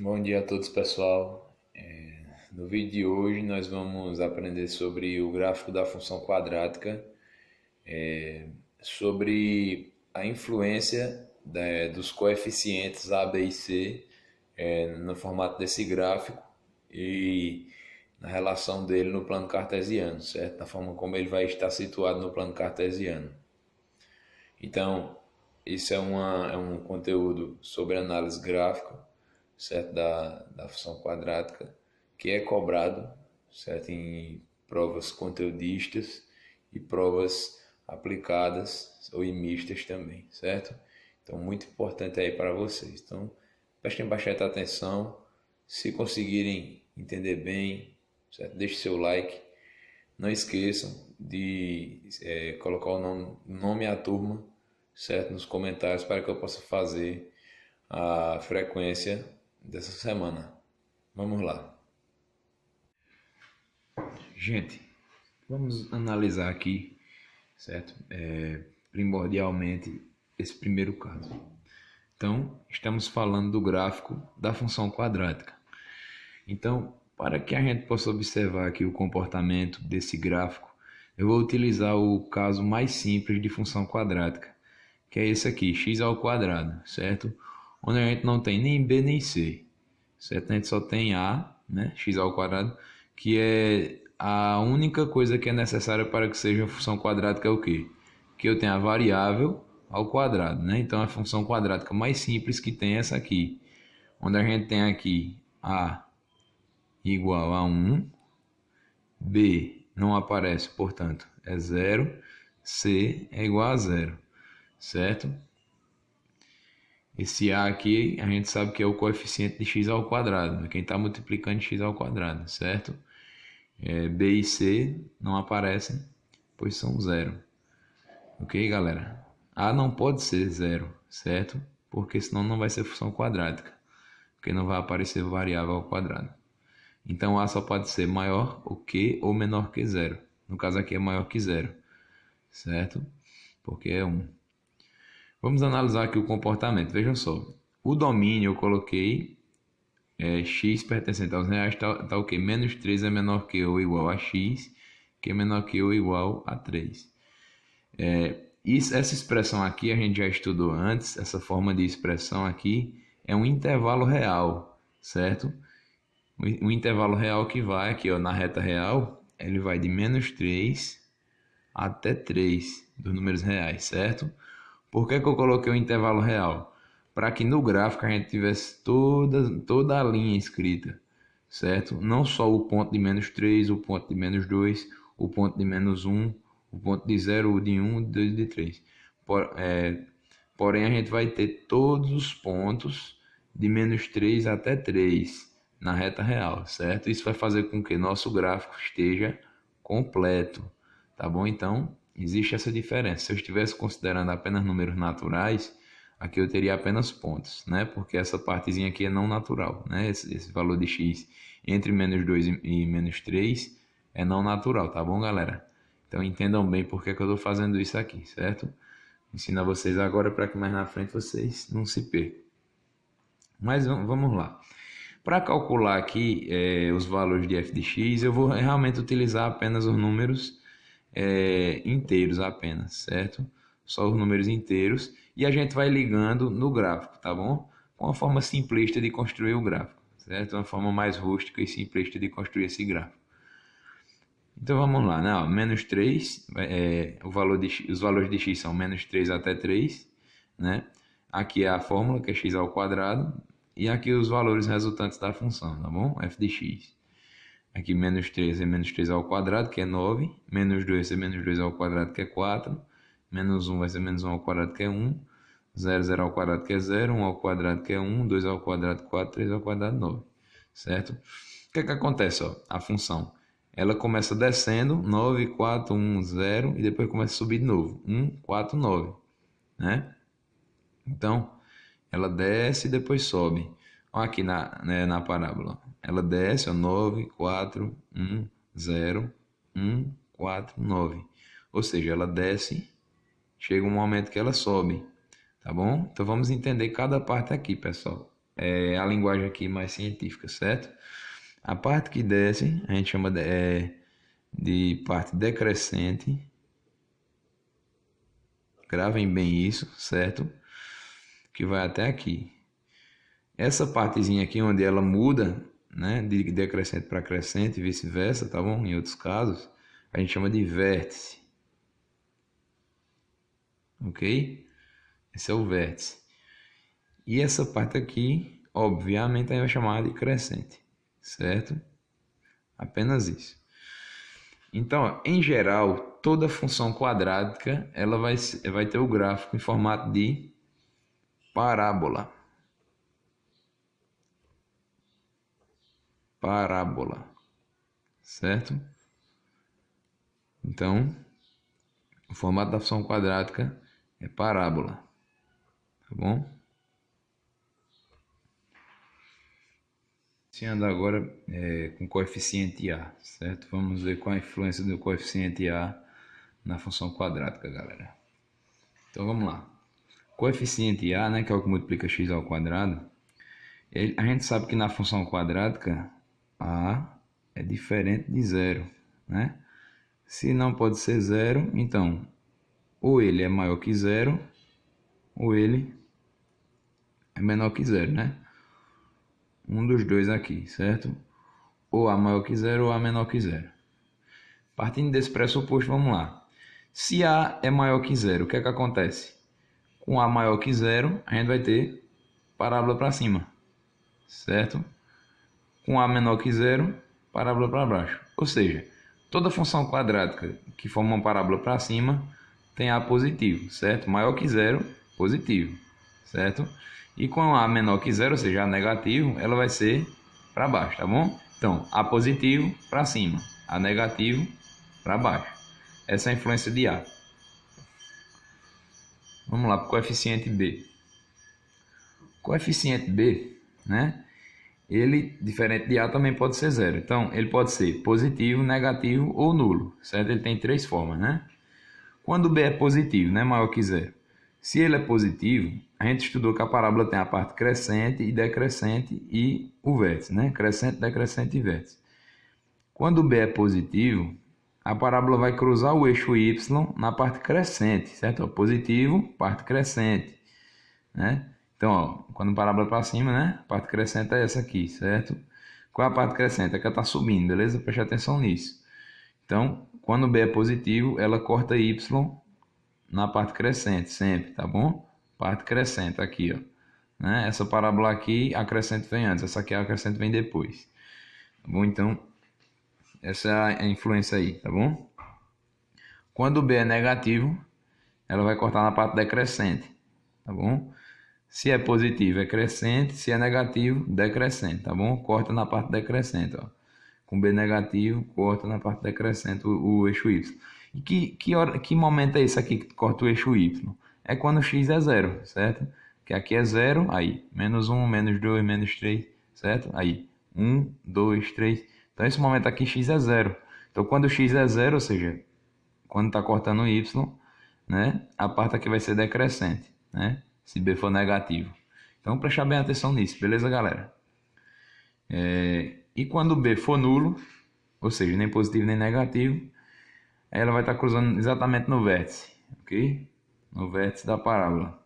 Bom dia a todos, pessoal. No vídeo de hoje nós vamos aprender sobre o gráfico da função quadrática, sobre a influência dos coeficientes A, B e C no formato desse gráfico e na relação dele no plano cartesiano, certo? Da forma como ele vai estar situado no plano cartesiano. Então, isso é um conteúdo sobre análise gráfica, certo? Da função quadrática, que é cobrado, certo? Em provas conteudistas e provas aplicadas ou e mistas também, certo? Então, muito importante aí para vocês. Então, prestem bastante atenção. Se conseguirem entender bem, certo? Deixe seu like. Não esqueçam de colocar o nome à turma, certo? Nos comentários para que eu possa fazer a frequência dessa semana. Vamos lá. Gente, vamos analisar aqui, certo? Primordialmente esse primeiro caso. Então, estamos falando do gráfico da função quadrática. Então, para que a gente possa observar aqui o comportamento desse gráfico, eu vou utilizar o caso mais simples de função quadrática, que é esse aqui, x ao quadrado, certo? Onde a gente não tem nem b nem c, certo? A gente só tem a, né, x ao quadrado, que é a única coisa que é necessária para que seja uma função quadrática é o quê? Que eu tenha a variável ao quadrado, né? Então a função quadrática mais simples que tem é essa aqui, onde a gente tem aqui a igual a 1, b não aparece, portanto é 0, c é igual a 0, certo? Esse a aqui a gente sabe que é o coeficiente de x ao quadrado, quem está multiplicando x ao quadrado, certo? B e C não aparecem, pois são zero. Ok, galera? A não pode ser zero, certo? Porque senão não vai ser função quadrática, porque não vai aparecer variável ao quadrado. Então A só pode ser maior que ou menor que zero. No caso aqui é maior que zero, certo? Porque é 1. Vamos analisar aqui o comportamento. Vejam só. O domínio eu coloquei x pertencente aos reais tá o que? Menos 3 é menor que ou igual a x, que é menor que ou igual a 3. Essa expressão aqui a gente já estudou antes. Essa forma de expressão aqui é um intervalo real, certo? Um intervalo real que vai aqui, ó, na reta real, ele vai de menos 3 até 3 dos números reais, certo? Por que eu coloquei o intervalo real? Para que no gráfico a gente tivesse toda a linha escrita, certo? Não só o ponto de menos 3, o ponto de menos 2, o ponto de menos 1, o ponto de 0, o de 1, o de 2 e de 3. Porém, a gente vai ter todos os pontos de menos 3 até 3 na reta real, certo? Isso vai fazer com que nosso gráfico esteja completo, tá bom? Então, existe essa diferença. Se eu estivesse considerando apenas números naturais, aqui eu teria apenas pontos, né? Porque essa partezinha aqui é não natural, né? Esse valor de x entre menos 2 e menos 3 é não natural, tá bom, galera? Então entendam bem por que eu estou fazendo isso aqui, certo? Ensino a vocês agora para que mais na frente vocês não se percam. Mas vamos lá. Para calcular aqui os valores de f de x, eu vou realmente utilizar apenas os números inteiros apenas, certo? Só os números inteiros, e a gente vai ligando no gráfico, tá bom? Com uma forma simplista de construir o gráfico, certo? Uma forma mais rústica e simplista de construir esse gráfico. Então vamos lá, né? Ó, menos 3, os valores de x são menos 3 até 3, né? Aqui é a fórmula, que é x ao quadrado, e aqui os valores resultantes da função, tá bom? F de x. Aqui menos 3 é menos 3 ao quadrado, que é 9. Menos 2 é menos 2 ao quadrado, que é 4. Menos 1 vai ser menos 1 ao quadrado, que é 1. 0, 0 ao quadrado, que é 0. 1 ao quadrado, que é 1. 2 ao quadrado, 4. 3 ao quadrado, 9. Certo? O que é que acontece? Ó? A função, ela começa descendo, 9, 4, 1, 0. E depois começa a subir de novo. 1, 4, 9. Né? Então, ela desce e depois sobe. Olha aqui na parábola. Ela desce, ó, 9, 4, 1, 0, 1, 4, 9. Ou seja, ela desce, chega um momento que ela sobe. Tá bom? Então vamos entender cada parte aqui, pessoal. é a linguagem aqui mais científica, certo? A parte que desce, a gente chama de parte decrescente. Gravem bem isso, certo? Que vai até aqui. Essa partezinha aqui, onde ela muda, né, de decrescente para crescente e vice-versa, tá bom? Em outros casos, a gente chama de vértice. Ok? Esse é o vértice. E essa parte aqui, obviamente, a gente vai chamar de crescente, certo? Apenas isso. Então, em geral, toda função quadrática ela vai ter o gráfico em formato de parábola. Parábola, certo? Então, o formato da função quadrática é parábola, tá bom? Iniciando agora com coeficiente A, certo? Vamos ver qual a influência do coeficiente A na função quadrática, galera. Então vamos lá. Coeficiente A, né, que é o que multiplica x ao quadrado, a gente sabe que na função quadrática A é diferente de zero, né? Se não pode ser zero, então ou ele é maior que zero ou ele é menor que zero, né? Um dos dois aqui, certo? Ou A maior que zero ou A menor que zero. Partindo desse pressuposto, vamos lá. Se A é maior que zero, o que é que acontece? Com A maior que zero, a gente vai ter parábola para cima, certo? Com A menor que zero, parábola para baixo. Ou seja, toda função quadrática que forma uma parábola para cima tem A positivo, certo? Maior que zero, positivo, certo? E com A menor que zero, ou seja, A negativo, ela vai ser para baixo, tá bom? Então, A positivo para cima, A negativo para baixo. Essa é a influência de A. Vamos lá para o coeficiente B. Coeficiente B, né? Ele, diferente de A, também pode ser zero. Então, ele pode ser positivo, negativo ou nulo, certo? Ele tem três formas, né? Quando B é positivo, né, maior que zero. Se ele é positivo, a gente estudou que a parábola tem a parte crescente e decrescente e o vértice, né? Crescente, decrescente e vértice. Quando B é positivo, a parábola vai cruzar o eixo Y na parte crescente, certo? Positivo, parte crescente, né? Então, ó, quando a parábola para cima, né? A parte crescente é essa aqui, certo? Qual é a parte crescente? É que ela está subindo, beleza? Preste atenção nisso. Então, quando B é positivo, ela corta Y na parte crescente, sempre, tá bom? Parte crescente, aqui, ó. Né? Essa parábola aqui, a crescente vem antes, essa aqui a crescente vem depois. Tá bom? Então, essa é a influência aí, tá bom? Quando B é negativo, ela vai cortar na parte decrescente, tá bom? Se é positivo, é crescente. Se é negativo, decrescente, tá bom? Corta na parte decrescente, ó. Com B negativo, corta na parte decrescente o eixo Y. E que momento é esse aqui que corta o eixo Y? É quando x é zero, certo? Que aqui é zero, aí, menos 1, menos 2, menos 3, certo? Aí, 1, 2, 3. Então, esse momento aqui, x é zero. Então, quando x é zero, ou seja, quando está cortando o y, né, a parte aqui vai ser decrescente, né? Se B for negativo. Então, prestar bem atenção nisso, beleza, galera? E quando B for nulo, ou seja, nem positivo nem negativo, ela vai estar cruzando exatamente no vértice, ok? No vértice da parábola.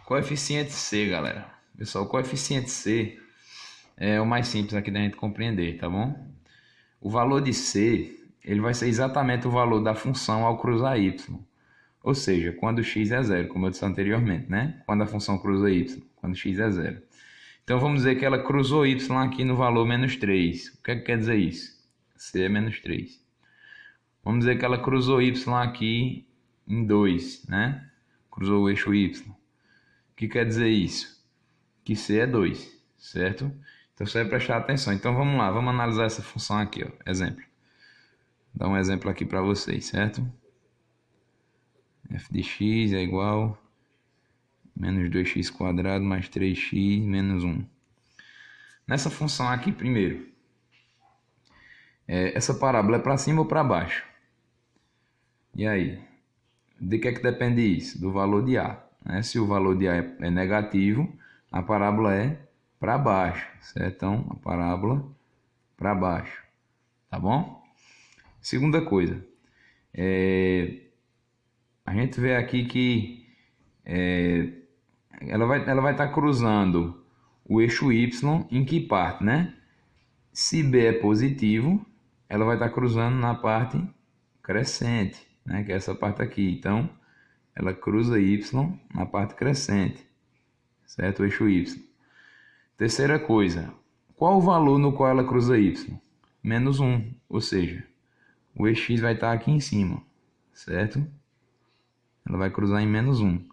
Coeficiente C, galera. Pessoal, o coeficiente C é o mais simples aqui da gente compreender, tá bom? O valor de C, ele vai ser exatamente o valor da função ao cruzar y. Ou seja, quando x é zero, como eu disse anteriormente, né? Quando a função cruza y, quando x é zero. Então vamos dizer que ela cruzou y aqui no valor menos 3. O que é que quer dizer isso? C é menos 3. Vamos dizer que ela cruzou y aqui em 2, né? Cruzou o eixo y. O que quer dizer isso? Que C é 2, certo? Então você vai prestar atenção. Então vamos lá, vamos analisar essa função aqui, ó. Exemplo. Vou dar um exemplo aqui para vocês, certo? F de x é igual a menos 2x quadrado mais 3x menos 1. Nessa função aqui, primeiro, essa parábola é para cima ou para baixo? E aí? De que é que depende isso? Do valor de A, né? Se o valor de A é negativo, a parábola é para baixo, certo? Então, a parábola para baixo, tá bom? Segunda coisa, a gente vê aqui que ela vai estar cruzando o eixo Y em que parte, né? Se B é positivo, ela vai estar cruzando na parte crescente, né? Que é essa parte aqui. Então, ela cruza Y na parte crescente, certo? O eixo Y. Terceira coisa, qual o valor no qual ela cruza Y? -1, ou seja, o EX vai estar aqui em cima, certo? Ela vai cruzar em -1.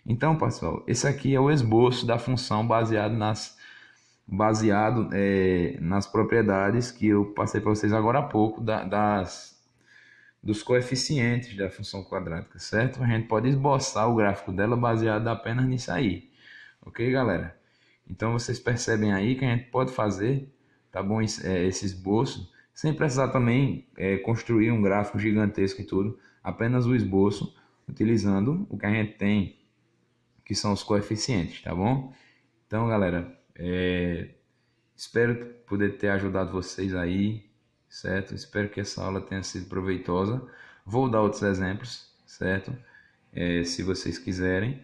Então, pessoal, esse aqui é o esboço da função baseado nas propriedades que eu passei para vocês agora há pouco dos coeficientes da função quadrática, certo? A gente pode esboçar o gráfico dela baseado apenas nisso aí, ok, galera? Então vocês percebem aí que a gente pode fazer, tá bom, esse esboço, sem precisar também construir um gráfico gigantesco e tudo, apenas o esboço, utilizando o que a gente tem, que são os coeficientes, tá bom? Então, galera, espero poder ter ajudado vocês aí, certo? Espero que essa aula tenha sido proveitosa. Vou dar outros exemplos, certo? Se vocês quiserem.